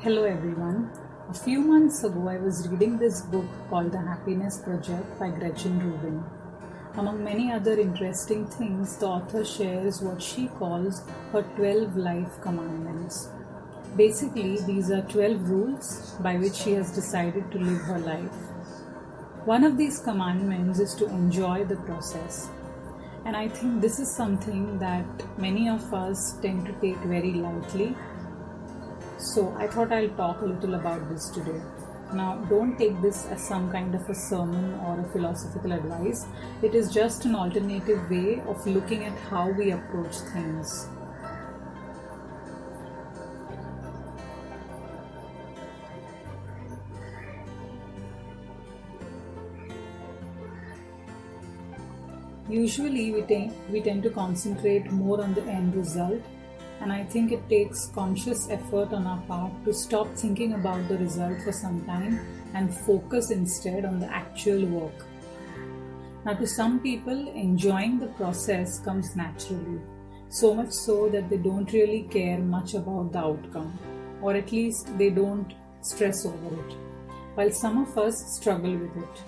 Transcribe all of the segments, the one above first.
Hello everyone. A few months ago, I was reading this book called The Happiness Project by Gretchen Rubin. Among many other interesting things, the author shares what she calls her 12 life commandments. Basically, these are 12 rules by which she has decided to live her life. One of these commandments is to enjoy the process. And I think this is something that many of us tend to take very lightly. So I thought I'll talk a little about this today. Now, don't take this as some kind of a sermon or a philosophical advice. It is just an alternative way of looking at how we approach things. Usually we tend to concentrate more on the end result, and I think it takes conscious effort on our part to stop thinking about the result for some time and focus instead on the actual work. Now, to some people, enjoying the process comes naturally, so much so that they don't really care much about the outcome, or at least they don't stress over it, while some of us struggle with it.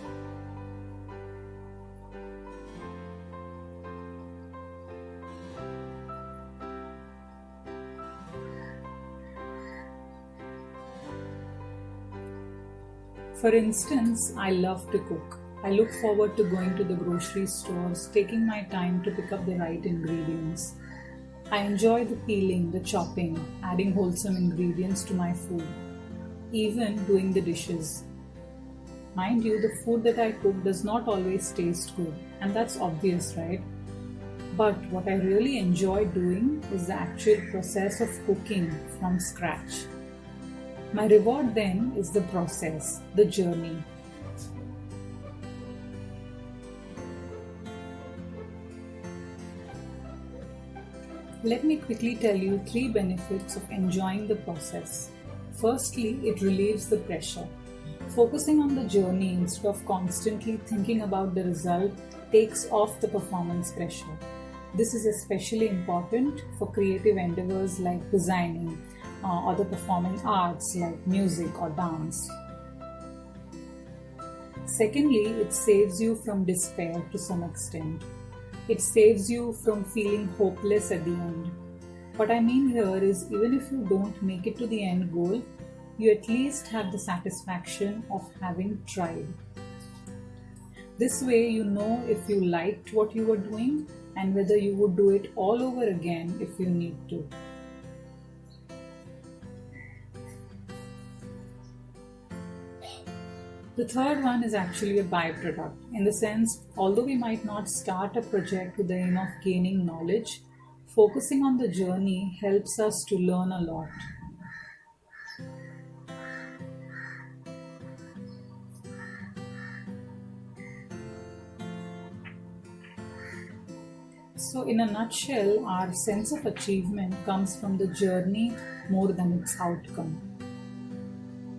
For instance, I love to cook. I look forward to going to the grocery stores, taking my time to pick up the right ingredients. I enjoy the peeling, the chopping, adding wholesome ingredients to my food, even doing the dishes. Mind you, the food that I cook does not always taste good, and that's obvious, right? But what I really enjoy doing is the actual process of cooking from scratch. My reward then is the process, the journey. Let me quickly tell you 3 benefits of enjoying the process. Firstly, it relieves the pressure. Focusing on the journey instead of constantly thinking about the result takes off the performance pressure. This is especially important for creative endeavors like designing, or the performing arts like music or dance. Secondly, it saves you from despair to some extent. It saves you from feeling hopeless at the end. What I mean here is, even if you don't make it to the end goal, you at least have the satisfaction of having tried. This way you know if you liked what you were doing and whether you would do it all over again if you need to. The third one is actually a byproduct, in the sense, although we might not start a project with the aim of gaining knowledge, focusing on the journey helps us to learn a lot. So, in a nutshell, our sense of achievement comes from the journey more than its outcome.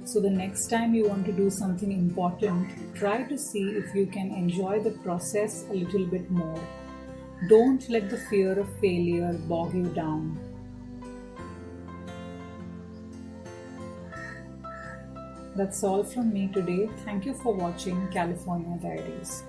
So the next time you want to do something important, try to see if you can enjoy the process a little bit more. Don't let the fear of failure bog you down. That's all from me today. Thank you for watching California Diaries.